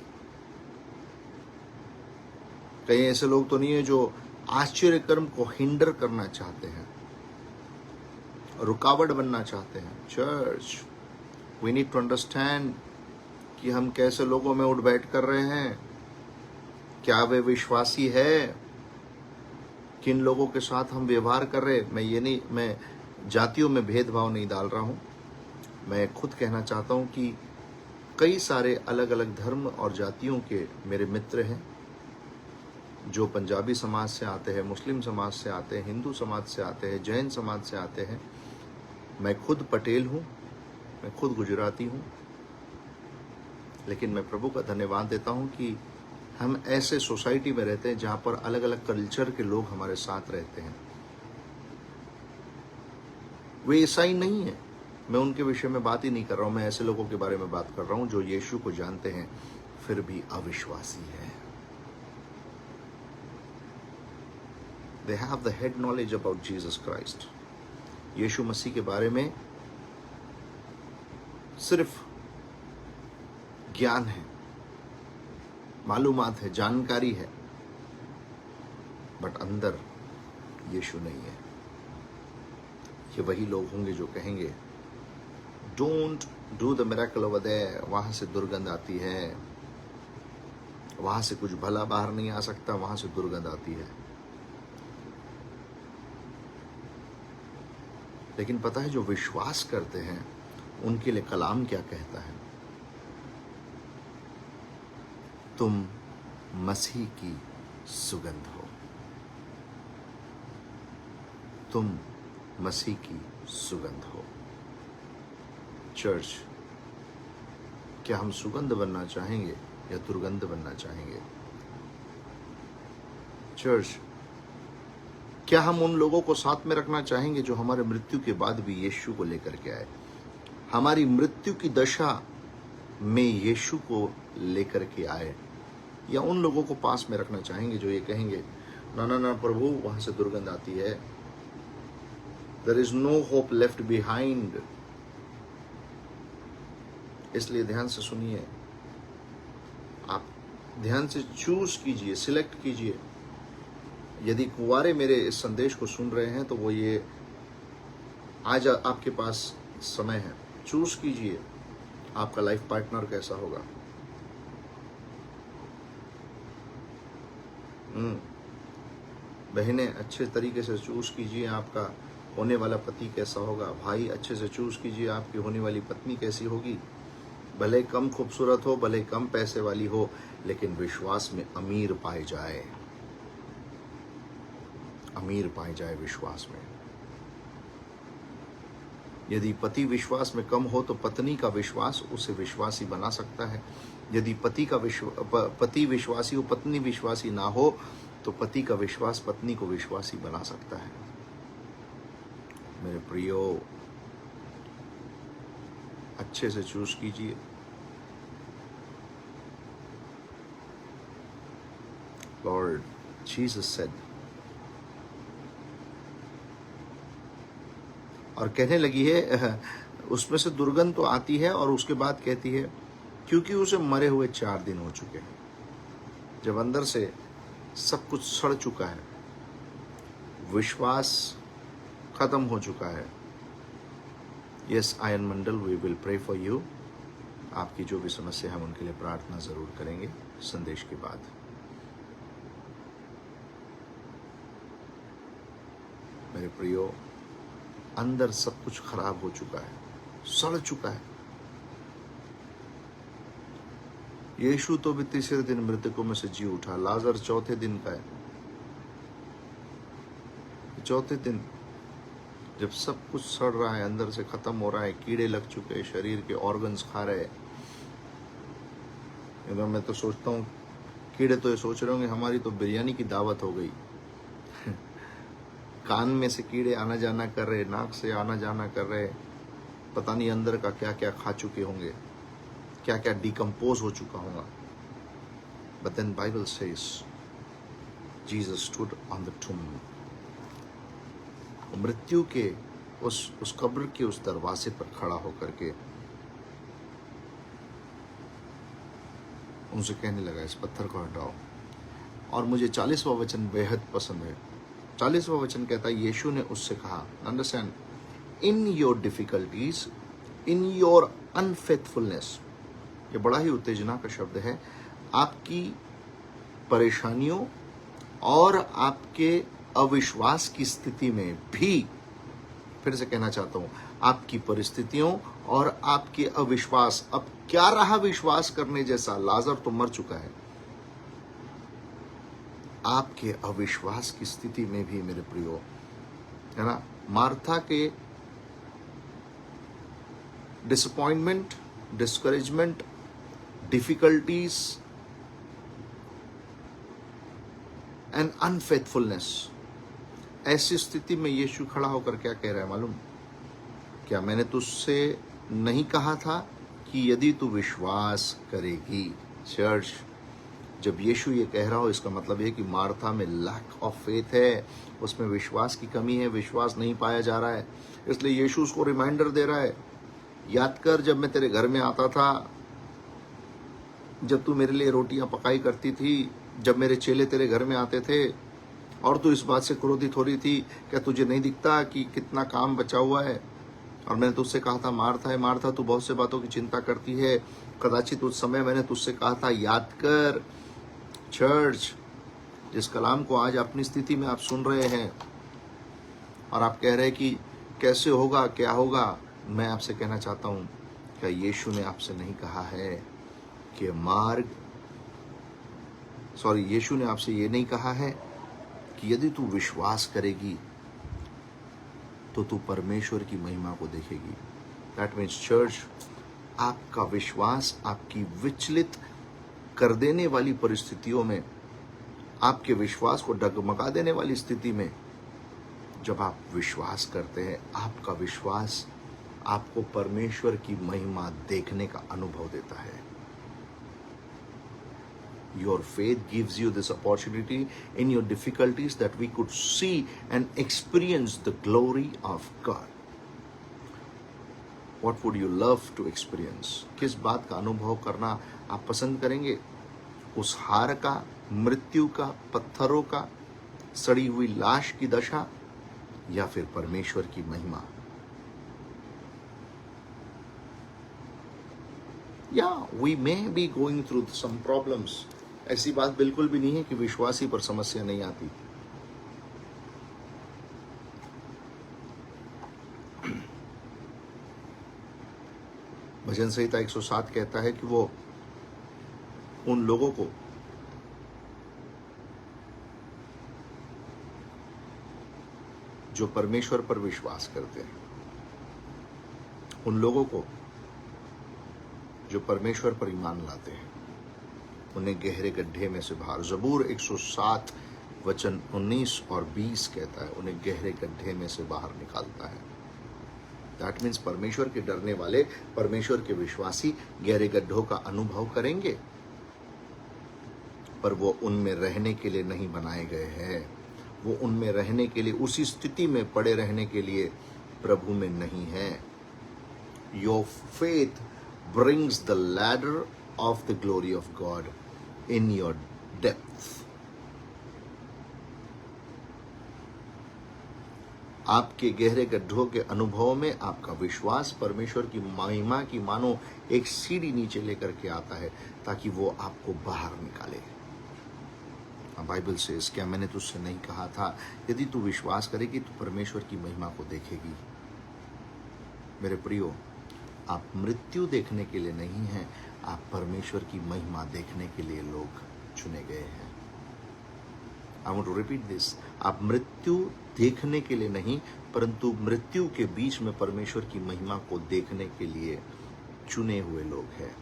कहीं ऐसे लोग तो नहीं है जो आश्चर्य कर्म को हिंडर करना चाहते हैं, रुकावट बनना चाहते हैं? Church, we need to understand कि हम कैसे लोगों में उठ बैठ कर रहे हैं। क्या वे विश्वासी है? किन लोगों के साथ हम व्यवहार कर रहे? मैं जातियों में भेदभाव नहीं डाल रहा हूं। मैं खुद कहना चाहता हूं कि कई सारे अलग अलग धर्म और जातियों के मेरे मित्र हैं, जो पंजाबी समाज से आते हैं, मुस्लिम समाज से आते हैं, हिंदू समाज से आते हैं, जैन समाज से आते हैं। मैं खुद पटेल हूं, मैं खुद गुजराती हूं, लेकिन मैं प्रभु का धन्यवाद देता हूं कि हम ऐसे सोसाइटी में रहते हैं जहां पर अलग अलग कल्चर के लोग हमारे साथ रहते हैं। वे ईसाई नहीं है, मैं उनके विषय में बात ही नहीं कर रहा हूं। मैं ऐसे लोगों के बारे में बात कर रहा हूं जो यीशु को जानते हैं फिर भी अविश्वासी है। They have the head knowledge about Jesus Christ. यीशु मसीह के बारे में सिर्फ ज्ञान है, मालूमात है, जानकारी है, बट अंदर यीशु नहीं है। ये वही लोग होंगे जो कहेंगे, don't do the miracle over there, वहां से दुर्गंध आती है, वहां से कुछ भला बाहर नहीं आ सकता, वहां से दुर्गंध आती है। लेकिन पता है, जो विश्वास करते हैं उनके लिए कलाम क्या कहता है? तुम मसीह की सुगंध हो, तुम मसीह की सुगंध हो। चर्च, क्या हम सुगंध बनना चाहेंगे या दुर्गंध बनना चाहेंगे? चर्च, क्या हम उन लोगों को साथ में रखना चाहेंगे जो हमारे मृत्यु के बाद भी यीशु को लेकर के आए? हमारी मृत्यु की दशा में यीशु को लेकर के आए, या उन लोगों को पास में रखना चाहेंगे जो ये कहेंगे, ना ना ना प्रभु, वहां से दुर्गंध आती है, there is no hope left behind. इसलिए ध्यान से सुनिए, आप ध्यान से चूज कीजिए, सिलेक्ट कीजिए। यदि कुंवारे मेरे इस संदेश को सुन रहे हैं तो वो ये आज आपके पास समय है, चूज कीजिए आपका लाइफ पार्टनर कैसा होगा। बहनें अच्छे तरीके से चूज कीजिए आपका होने वाला पति कैसा होगा। भाई अच्छे से चूज कीजिए आपकी होने वाली पत्नी कैसी होगी। भले कम खूबसूरत हो, भले कम पैसे वाली हो, लेकिन विश्वास में अमीर पाए जाए, अमीर पाए जाए विश्वास में। यदि पति विश्वास में कम हो तो पत्नी का विश्वास उसे विश्वासी बना सकता है। यदि पति विश्वासी हो, पत्नी विश्वासी ना हो, तो पति का विश्वास पत्नी को विश्वासी बना सकता है। मेरे प्रियो, अच्छे से चूज कीजिए। लॉर्ड जीसस सेड, और कहने लगी है, उसमें से दुर्गंध तो आती है और उसके बाद कहती है क्योंकि उसे मरे हुए 4 दिन हो चुके हैं। जब अंदर से सब कुछ सड़ चुका है, विश्वास खत्म हो चुका है। Yes Ayan Mandal, we will pray for you. आपकी जो भी समस्या है हम उनके लिए प्रार्थना जरूर करेंगे संदेश के बाद। मेरे प्रियो, अंदर सब कुछ खराब हो चुका है, सड़ चुका है। यीशु तो भी 3 दिन मृतकों में से जी उठा, लाजर 4थे दिन का है। 4थे दिन जब सब कुछ सड़ रहा है, अंदर से खत्म हो रहा है, कीड़े लग चुके हैं, शरीर के ऑर्गन्स खा रहे हैं। मैं तो सोचता हूँ कीड़े तो ये सोच रहे होंगे हमारी तो बिरयानी की दावत हो गई। कान में से कीड़े आना जाना कर रहे, नाक से आना जाना कर रहे, पता नहीं अंदर का क्या क्या खा चुके होंगे, क्या क्या डिकम्पोज हो चुका होगा। But then Bible says Jesus stood on the tomb. मृत्यु के उस कब्र के उस दरवाजे पर खड़ा होकर के उनसे कहने लगा, इस पत्थर को हटाओ। और मुझे 40वां वचन बेहद पसंद है। 40वां वचन कहता है, यीशु ने उससे कहा, understand, in your difficulties, in your unfaithfulness. ये बड़ा ही उत्तेजना का शब्द है। आपकी परेशानियों और आपके अविश्वास की स्थिति में भी, फिर से कहना चाहता हूं, आपकी परिस्थितियों और आपके अविश्वास, अब क्या रहा विश्वास करने जैसा? लाजर तो मर चुका है। आपके अविश्वास की स्थिति में भी मेरे प्रियो, है ना, मार्था के disappointment, discouragement, difficulties and unfaithfulness, ऐसी स्थिति में यीशु खड़ा होकर क्या कह रहा है मालूम? क्या मैंने तुझसे नहीं कहा था कि यदि तू विश्वास करेगी? चर्च, जब यीशु ये कह रहा हो, इसका मतलब है कि मार्था में लैक ऑफ फेथ है, उसमें विश्वास की कमी है, विश्वास नहीं पाया जा रहा है। इसलिए यीशु उसको रिमाइंडर दे रहा है, याद कर जब मैं तेरे घर में आता था, जब तू मेरे लिए रोटियां पकाई करती थी, जब मेरे चेले तेरे घर में आते थे और तू इस बात से क्रोधित हो रही थी, क्या तुझे नहीं दिखता कि कितना काम बचा हुआ है? और मैंने तुझसे कहा था, मार्था है मार्था, तू बहुत से बातों की चिंता करती है। कदाचित उस समय मैंने तुझसे कहा था, याद कर। चर्च, जिस कलाम को आज अपनी स्थिति में आप सुन रहे हैं और आप कह रहे हैं कि कैसे होगा, क्या होगा, मैं आपसे कहना चाहता हूं, क्या यीशु ने आपसे नहीं कहा है कि यीशु ने आपसे ये नहीं कहा है कि यदि तू विश्वास करेगी तो तू परमेश्वर की महिमा को देखेगी? दैट मीन्स चर्च, आपका विश्वास आपकी विचलित कर देने वाली परिस्थितियों में, आपके विश्वास को डगमगा देने वाली स्थिति में, जब आप विश्वास करते हैं, आपका विश्वास आपको परमेश्वर की महिमा देखने का अनुभव देता है। Your faith gives you this opportunity in your difficulties that we could see and experience the glory of God. What would you love to experience? किस बात का अनुभव करना आप पसंद करेंगे? उस हार का, मृत्यु का, पत्थरों का, सड़ी हुई लाश की दशा, या फिर परमेश्वर की महिमा? या we may be going through some problems. ऐसी बात बिल्कुल भी नहीं है कि विश्वासी पर समस्या नहीं आती। भजन संहिता 107 कहता है कि वो उन लोगों को जो परमेश्वर पर विश्वास करते हैं, उन लोगों को जो परमेश्वर पर ईमान लाते हैं, उन्हें गहरे गड्ढे में से बाहर, जबूर 107 वचन 19 और 20 कहता है, उन्हें गहरे गड्ढे में से बाहर निकालता है। दैट मीन्स परमेश्वर के डरने वाले, परमेश्वर के विश्वासी गहरे गड्ढों का अनुभव करेंगे, पर वो उनमें रहने के लिए नहीं बनाए गए हैं। वो उनमें रहने के लिए, उसी स्थिति में पड़े रहने के लिए प्रभु में नहीं है। Your faith brings the ladder of the glory of God in your depth. आपके गहरे गड्ढों के अनुभव में आपका विश्वास परमेश्वर की महिमा की मानो एक सीढ़ी नीचे लेकर के आता है, ताकि वो आपको बाहर निकाले। बाइबल से, क्या मैंने तुझसे नहीं कहा था, यदि तू विश्वास करेगी तो परमेश्वर की महिमा को देखेगी। मेरे प्रियो, आप मृत्यु देखने के लिए नहीं हैं, आप परमेश्वर की महिमा देखने के लिए लोग चुने गए हैं। I want to repeat this. आप मृत्यु देखने के लिए नहीं, परंतु मृत्यु के बीच में परमेश्वर की महिमा को देखने के लिए चुने हुए लोग हैं।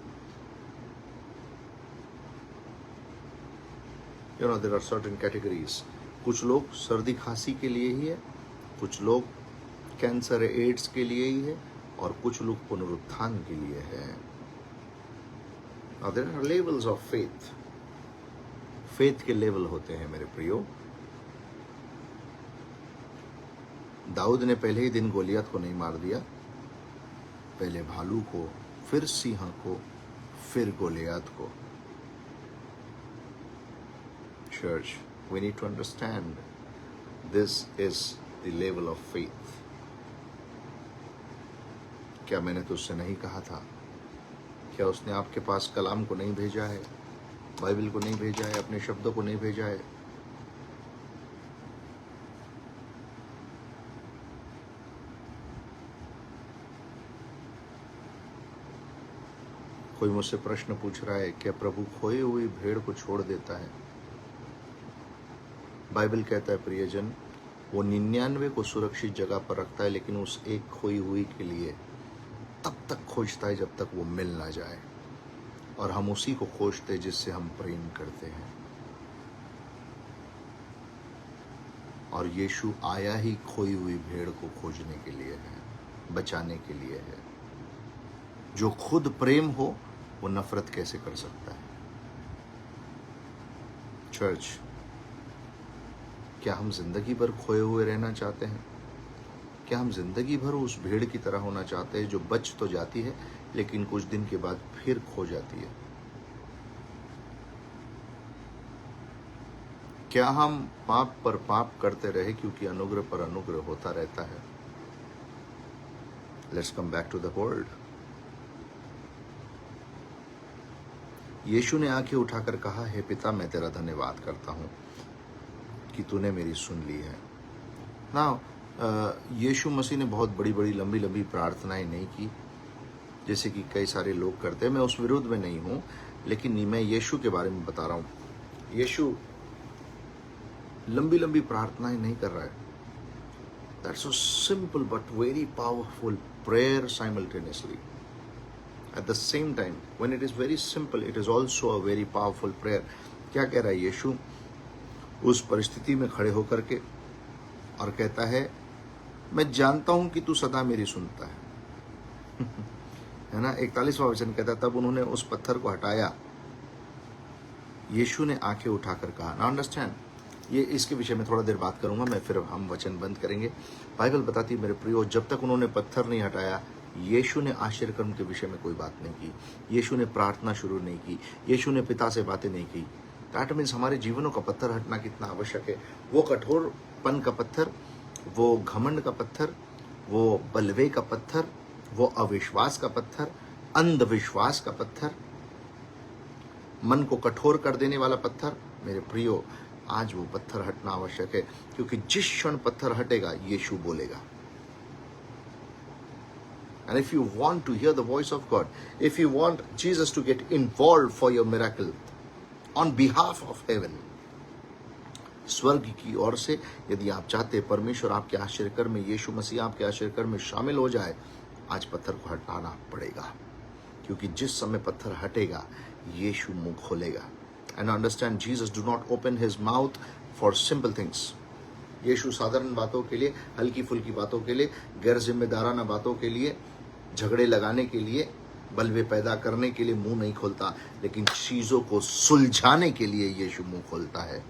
You know, there are certain categories. कुछ लोग सर्दी खांसी के लिए ही है, कुछ लोग कैंसर एड्स के लिए ही है, और कुछ लोग पुनरुत्थान के लिए है। Now there are levels of faith. Faith के लेवल होते हैं मेरे प्रियो। दाऊद ने पहले ही दिन गोलियत को नहीं मार दिया, पहले भालू को, फिर सिंह को, फिर गोलियत को। Church, we need to understand this is the level of faith. क्या मैंने तुझसे नहीं कहा था? क्या उसने आपके पास कलाम को नहीं भेजा है, बाइबल को नहीं भेजा है, अपने शब्दों को नहीं भेजा है? कोई मुझसे प्रश्न पूछ रहा है, क्या प्रभु खोई हुई भेड़ को छोड़ देता है? बाइबल कहता है प्रियजन, वो 99 को सुरक्षित जगह पर रखता है, लेकिन उस एक खोई हुई के लिए तब तक खोजता है जब तक वो मिल ना जाए। और हम उसी को खोजते हैं जिससे हम प्रेम करते हैं। और यीशु आया ही खोई हुई भेड़ को खोजने के लिए है, बचाने के लिए है। जो खुद प्रेम हो वो नफरत कैसे कर सकता है? चर्च, क्या हम जिंदगी भर खोए हुए रहना चाहते हैं? क्या हम जिंदगी भर उस भेड़ की तरह होना चाहते हैं जो बच तो जाती है लेकिन कुछ दिन के बाद फिर खो जाती है? क्या हम पाप पर पाप करते रहे क्योंकि अनुग्रह पर अनुग्रह होता रहता है? Let's come back to the world. Yeshu ने आंखें उठाकर कहा, हे पिता, मैं तेरा धन्यवाद करता हूं कि तूने मेरी सुन ली है। ना यीशु मसीह ने बहुत बड़ी बड़ी लंबी लंबी प्रार्थनाएं नहीं की जैसे कि कई सारे लोग करते हैं। मैं उस विरोध में नहीं हूं, लेकिन मैं यीशु के बारे में बता रहा हूं। यीशु लंबी लंबी प्रार्थनाएं नहीं कर रहा है। That's a simple but very powerful prayer simultaneously. At the same time, when it is very simple, it is also a very powerful prayer. क्या कह रहा है यीशु उस परिस्थिति में खड़े होकर के? और कहता है, मैं जानता हूं कि तू सदा मेरी सुनता है। है ना? 41वां वचन कहता है, तब उन्होंने उस पत्थर को हटाया। यीशु ने आंखें उठाकर कहा। ना अंडरस्टैंड, ये इसके विषय में थोड़ा देर बात करूंगा मैं, फिर हम वचन बंद करेंगे। बाइबल बताती है मेरे प्रियो, जब तक उन्होंने पत्थर नहीं हटाया, यीशु ने आश्चर्य कर्म के विषय में कोई बात नहीं की, यीशु ने प्रार्थना शुरू नहीं की, यीशु ने पिता से बातें नहीं की। दैट मीन्स हमारे जीवनों का पत्थर हटना कितना आवश्यक है। वो कठोरपन का पत्थर, वो घमंड का पत्थर, वो बलवे का पत्थर, वो अविश्वास का पत्थर, अंधविश्वास का पत्थर, मन को कठोर कर देने वाला पत्थर, मेरे प्रियो आज वो पत्थर हटना आवश्यक है, क्योंकि जिस क्षण पत्थर हटेगा यीशु बोलेगा। And if you want to hear the voice of God, if you want Jesus to get involved for your miracle on behalf of heaven, स्वर्ग की ओर से यदि आप चाहते हैं परमेश्वर आपके आश्चर्यकर्म में, यीशु मसीह आपके आश्चर्यकर्म में शामिल हो जाए, आज पत्थर को हटाना पड़ेगा, क्योंकि जिस समय पत्थर हटेगा यीशु मुंह खोलेगा। And understand, Jesus do not open his mouth for simple things. Yeshu साधारण बातों के लिए, हल्की फुल्की बातों के लिए, गैर जिम्मेदाराना बातों के लिए, झगड़े लगाने के लिए, बलवे पैदा करने के लिए मुंह नहीं खोलता, लेकिन चीजों को सुलझाने के लिए यीशु मुंह खोलता है।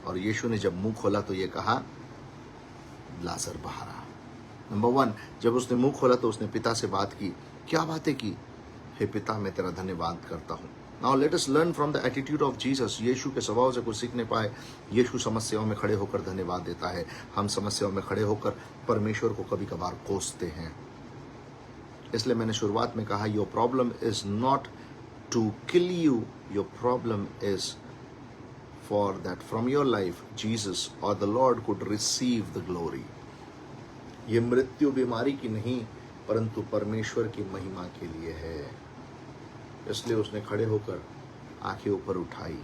और यीशु ने जब मुंह खोला तो ये कहा, लाजर बाहर आ। नंबर 1, जब उसने मुंह खोला तो उसने पिता से बात की। क्या बातें की? हे पिता, मैं तेरा धन्यवाद करता हूँ। Now let us learn from the attitude of Jesus. Yeshu के स्वभाव से कुछ सीखने पाए। यीशु समस्याओं में खड़े होकर धन्यवाद देता है। हम समस्याओं में खड़े होकर परमेश्वर को कभी कभार कोसते हैं। इसलिए मैंने शुरुआत में कहा, your problem is not to kill you, your problem is for that from your life Jesus और the Lord could receive the glory. ये मृत्यु बीमारी की नहीं, परंतु परमेश्वर की महिमा के लिए है। इसलिए उसने खड़े होकर आंखें ऊपर उठाई।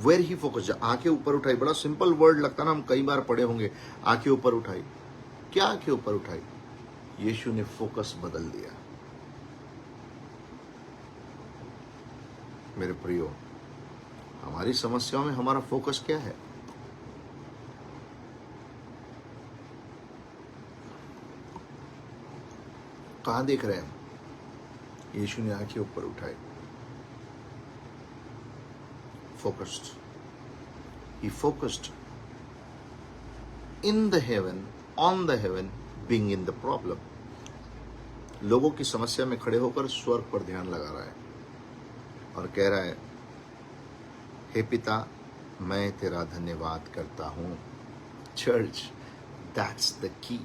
वेयर ही फोकस, आंखें ऊपर उठाई, बड़ा सिंपल वर्ड लगता ना, हम कई बार पढ़े होंगे। आंखें ऊपर उठाई, क्या आंखें ऊपर उठाई? यीशु ने फोकस बदल दिया। मेरे प्रियो, हमारी समस्याओं में हमारा फोकस क्या है? कहां देख रहे हैं? यीशु ने आंखें ऊपर उठाई, focused. He focused in the haven, on the haven, being in the problem. लोगों की समस्या में खड़े होकर स्वर्ग पर ध्यान लगा रहा है और कह रहा है, हे पिता, मैं तेरा धन्यवाद करता हूं। Church, that's the key.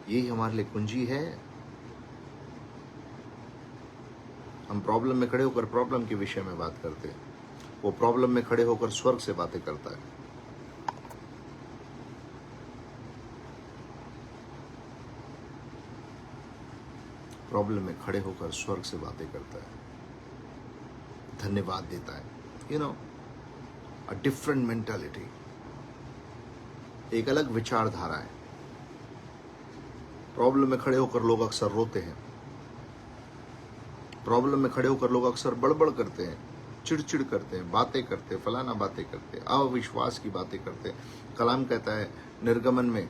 यही हमारे लिए कुंजी है। हम प्रॉब्लम में खड़े होकर प्रॉब्लम के विषय में बात करते हैं, वो प्रॉब्लम में खड़े होकर स्वर्ग से बातें करता है। प्रॉब्लम में खड़े होकर स्वर्ग से बातें करता है, धन्यवाद देता है। You know, a different mentality, एक अलग विचारधारा है। प्रॉब्लम में खड़े होकर लोग अक्सर रोते हैं, प्रॉब्लम में खड़े होकर लोग अक्सर बड़बड़ करते हैं, चिड़चिड़ करते हैं, बातें करते हैं, फलाना बातें करते हैं, अविश्वास की बातें करते हैं। कलाम कहता है निर्गमन में,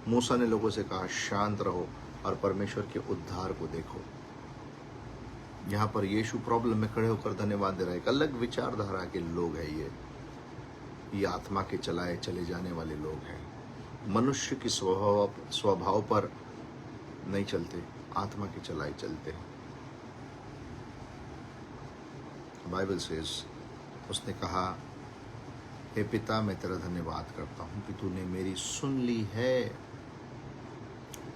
मूसा ने लोगों से कहा, शांत रहो और परमेश्वर के उद्धार को देखो। यहाँ पर यीशु प्रॉब्लम में खड़े होकर धन्यवाद दे रहा है। एक अलग विचारधारा के लोग हैं ये आत्मा के चलाए चले जाने वाले लोग हैं। मनुष्य की स्वभाव पर नहीं चलते, आत्मा के चलाए चलते हैं। बाइबल सेज, उसने कहा, हे पिता, मैं तेरा धन्यवाद करता हूँ कि तूने मेरी सुन ली है।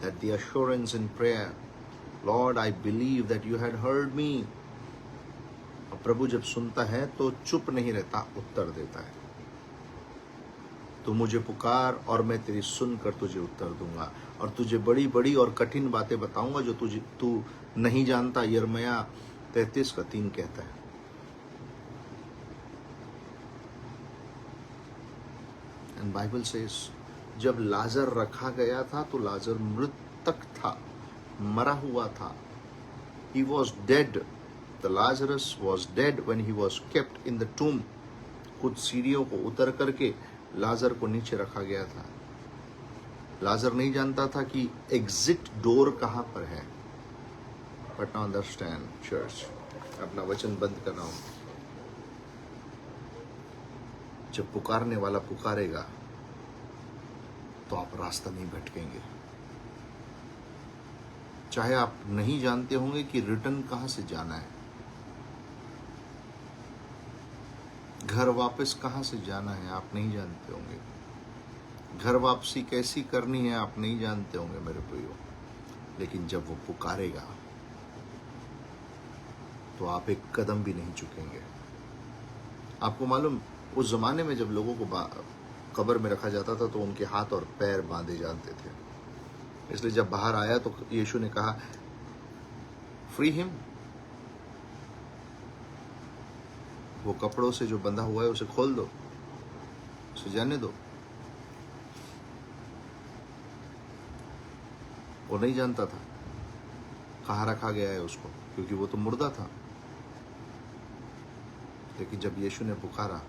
That the assurance in prayer, Lord, I believe that you had heard me. और प्रभु जब सुनता है तो चुप नहीं रहता, उत्तर देता है। तू मुझे पुकार और मैं तेरी सुनकर तुझे उत्तर दूंगा और तुझे बड़ी बड़ी और कठिन बातें बताऊंगा जो तू नहीं जानता। यिर्मयाह 33:3 कहता है। एंड बाइबल सेज, जब लाजर रखा गया था तो लाजर मृतक था, मरा हुआ था। He was dead. The Lazarus was dead when he was kept in the tomb. कुछ सीढ़ियों को उतर करके लाजर को नीचे रखा गया था। लाजर नहीं जानता था कि एग्जिट डोर कहाँ पर है। But now understand, church, अपना वचन बंद कर रहा हूं। जब पुकारने वाला पुकारेगा तो आप रास्ता नहीं भटकेंगे। चाहे आप नहीं जानते होंगे कि रिटर्न कहाँ से जाना है, घर वापस कहाँ से जाना है आप नहीं जानते होंगे, घर वापसी कैसी करनी है आप नहीं जानते होंगे मेरे प्रियो, लेकिन जब वो पुकारेगा तो आप एक कदम भी नहीं चुकेंगे। आपको मालूम, उस जमाने में जब लोगों को कब्र में रखा जाता था तो उनके हाथ और पैर बांधे जाते थे, इसलिए जब बाहर आया तो यीशु ने कहा, फ्री हिम, वो कपड़ों से जो बंधा हुआ है उसे खोल दो, उसे जाने दो। वो नहीं जानता था कहाँ रखा गया है उसको, क्योंकि वो तो मुर्दा था। लेकिन जब यीशु ने पुकारा,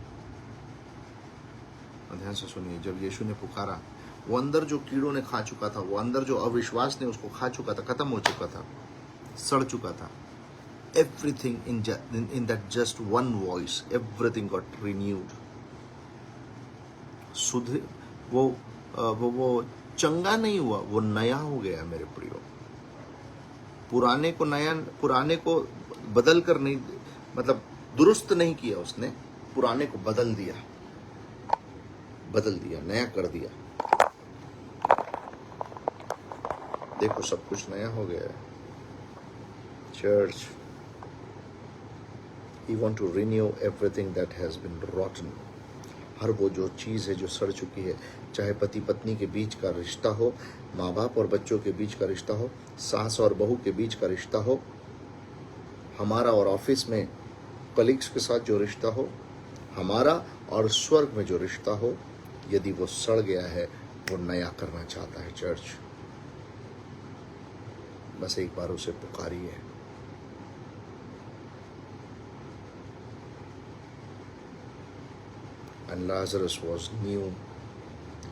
ध्यान से सुनिए, जब यीशु ने पुकारा, वो अंदर जो कीड़ों ने खा चुका था, वो अंदर जो अविश्वास ने उसको खा चुका था, खत्म हो चुका था, सड़ चुका था। Everything in that just one voice, everything got renewed. सुधे वो चंगा नहीं हुआ, वो नया हो गया मेरे प्रियो। पुराने को बदल कर नहीं, मतलब दुरुस्त नहीं किया उसने, पुराने को बदल दिया, नया कर दिया। देखो सब कुछ नया हो गया है। Church, He want to renew everything that has been rotten. हर वो जो चीज़ है जो सड़ चुकी है, चाहे पति पत्नी के बीच का रिश्ता हो, माँ बाप और बच्चों के बीच का रिश्ता हो, सास और बहू के बीच का रिश्ता हो, हमारा और ऑफिस में कलीग्स के साथ जो रिश्ता हो, हमारा और स्वर्ग में जो रिश्ता हो, यदि वो सड़ गया है, वो नया करना चाहता है चर्च। बस एक बार उसे पुकारिए। And Lazarus was new,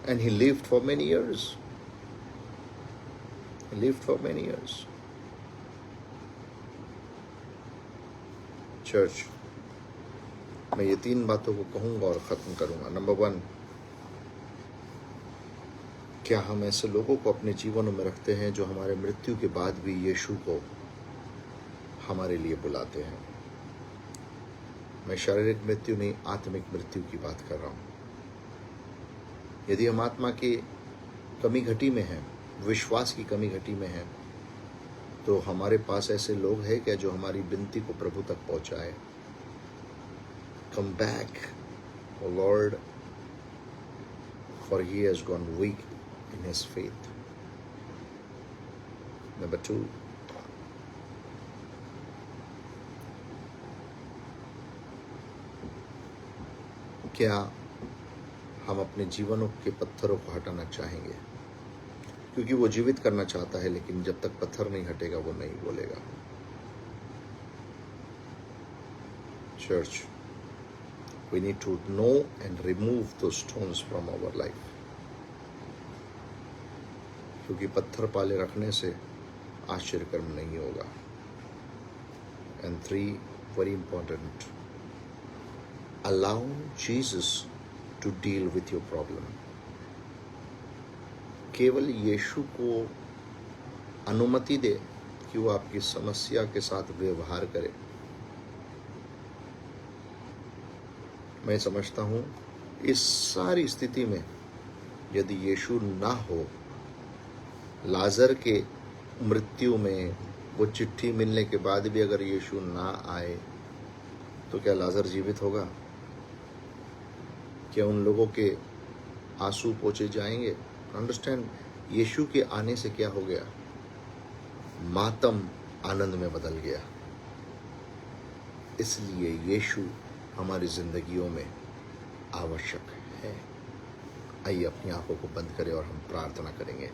and he lived for many years. He lived for many years. Church, मैं ये 3 बातों को कहूँगा और ख़त्म करूँगा। नंबर 1, क्या हम ऐसे लोगों को अपने जीवनों में रखते हैं जो हमारे मृत्यु के बाद भी यीशु को हमारे लिए बुलाते हैं? मैं शारीरिक मृत्यु नहीं, आत्मिक मृत्यु की बात कर रहा हूँ। यदि हम आत्मा की कमी घटी में हैं, विश्वास की कमी घटी में हैं, तो हमारे पास ऐसे लोग हैं क्या जो हमारी विनती को प्रभु तक पहुँचाए? Come back O Lord, for he has gone weak in his faith. Number 2, क्या हम अपने जीवनों के पत्थरों को हटाना चाहेंगे? क्योंकि वो जीवित करना चाहता है, लेकिन जब तक पत्थर नहीं हटेगा वो नहीं बोलेगा। Church, we need to know and remove those stones from our life. क्योंकि पत्थर पाले रखने से आश्चर्य कर्म नहीं होगा। And 3, very important, allow Jesus to deal with your problem. केवल यीशु को अनुमति दे कि वो आपकी समस्या के साथ व्यवहार करे। मैं समझता हूँ इस सारी स्थिति में यदि यीशु ना हो, लाजर के मृत्यु में वो चिट्ठी मिलने के बाद भी अगर यीशु ना आए, तो क्या लाजर जीवित होगा? क्या उन लोगों के आंसू पोंछे जाएंगे? अंडरस्टैंड, यीशु के आने से क्या हो गया? मातम आनंद में बदल गया। इसलिए यीशु हमारी जिंदगियों में आवश्यक है। आइए अपनी आंखों को बंद करें और हम प्रार्थना करेंगे।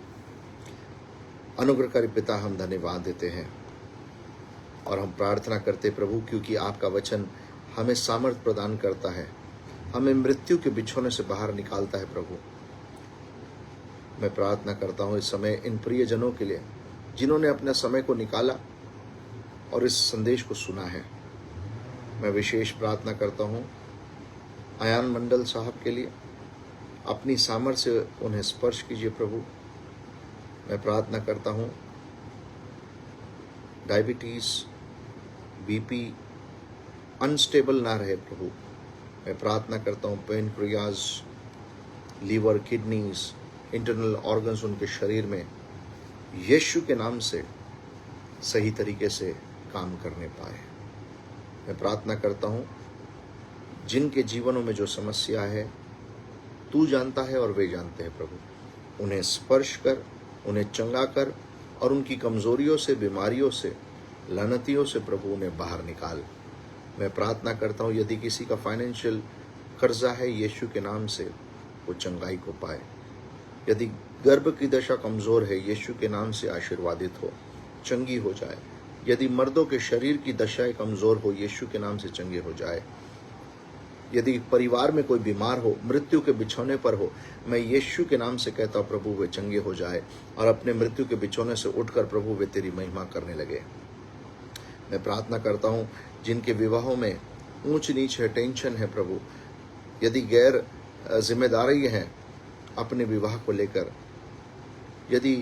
अनुग्रहकारी पिता, हम धन्यवाद देते हैं और हम प्रार्थना करते प्रभु, क्योंकि आपका वचन हमें सामर्थ प्रदान करता है, हमें मृत्यु के बिछोने से बाहर निकालता है। प्रभु, मैं प्रार्थना करता हूँ इस समय इन प्रियजनों के लिए जिन्होंने अपने समय को निकाला और इस संदेश को सुना है। मैं विशेष प्रार्थना करता हूँ आयान मंडल साहब के लिए, अपनी सामर्थ्य से उन्हें स्पर्श कीजिए प्रभु। मैं प्रार्थना करता हूँ डायबिटीज़, बीपी अनस्टेबल ना रहे प्रभु। मैं प्रार्थना करता हूँ pancreas, liver, kidneys, internal organs उनके शरीर में यीशु के नाम से सही तरीके से काम करने पाए। मैं प्रार्थना करता हूँ जिनके जीवनों में जो समस्या है तू जानता है और वे जानते हैं प्रभु, उन्हें स्पर्श कर, उन्हें चंगा कर और उनकी कमजोरियों से, बीमारियों से, लानतियों से प्रभु उन्हें बाहर निकाल। मैं प्रार्थना करता हूँ यदि किसी का फाइनेंशियल कर्जा है, यीशु के नाम से वो चंगाई को पाए। यदि गर्भ की दशा कमजोर है, यीशु के नाम से आशीर्वादित हो, चंगी हो जाए। यदि मर्दों के शरीर की दशाएं कमजोर हो, यीशु के नाम से चंगी हो जाए। यदि परिवार में कोई बीमार हो, मृत्यु के बिछौने पर हो, मैं यीशु के नाम से कहता हूँ प्रभु वे चंगे हो जाए और अपने मृत्यु के बिछौने से उठकर प्रभु वे तेरी महिमा करने लगे। मैं प्रार्थना करता हूँ जिनके विवाहों में ऊंच नीच है, टेंशन है प्रभु, यदि गैर जिम्मेदारी है अपने विवाह को लेकर, यदि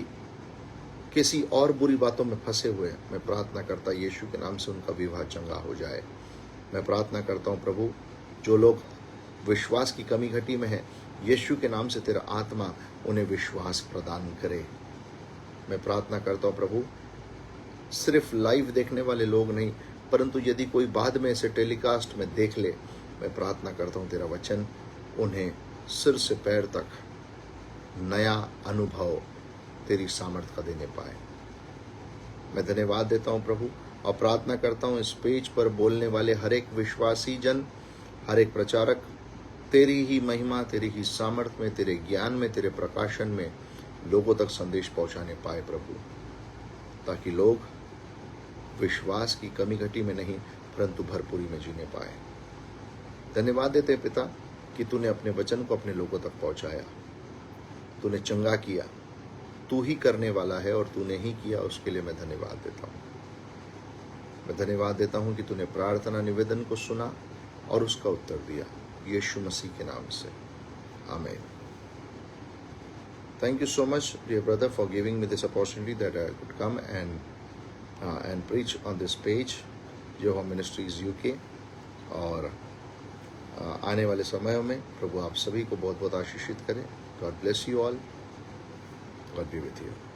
किसी और बुरी बातों में फंसे हुए, मैं प्रार्थना करता यीशु के नाम से उनका विवाह चंगा हो जाए। मैं प्रार्थना करता हूँ प्रभु जो लोग विश्वास की कमी घटी में है, यीशु के नाम से तेरा आत्मा उन्हें विश्वास प्रदान करे। मैं प्रार्थना करता हूँ प्रभु सिर्फ लाइव देखने वाले लोग नहीं, परंतु यदि कोई बाद में इसे टेलीकास्ट में देख ले, मैं प्रार्थना करता हूँ तेरा वचन उन्हें सिर से पैर तक नया अनुभव तेरी सामर्थ का देने पाए। मैं धन्यवाद देता हूँ प्रभु और प्रार्थना करता हूँ इस पेज पर बोलने वाले हर एक विश्वासी जन, हर एक प्रचारक तेरी ही महिमा, तेरी ही सामर्थ में, तेरे ज्ञान में, तेरे प्रकाशन में लोगों तक संदेश पहुंचाने पाए प्रभु, ताकि लोग विश्वास की कमी घटी में नहीं परंतु भरपूरी में जीने पाए। धन्यवाद देते पिता कि तूने अपने वचन को अपने लोगों तक पहुंचाया, तूने चंगा किया, तू ही करने वाला है और तूने ही किया, उसके लिए मैं धन्यवाद देता हूँ। मैं धन्यवाद देता हूँ कि तूने प्रार्थना निवेदन को सुना और उसका उत्तर दिया, यीशु मसीह के नाम से, आमीन। Thank you so much, dear brother, for giving me this opportunity that I could come and preach on this page, Jehovah Ministries UK। और आने वाले समयों में प्रभु आप सभी को बहुत बहुत आशीषित करें। God bless you all. God be with you.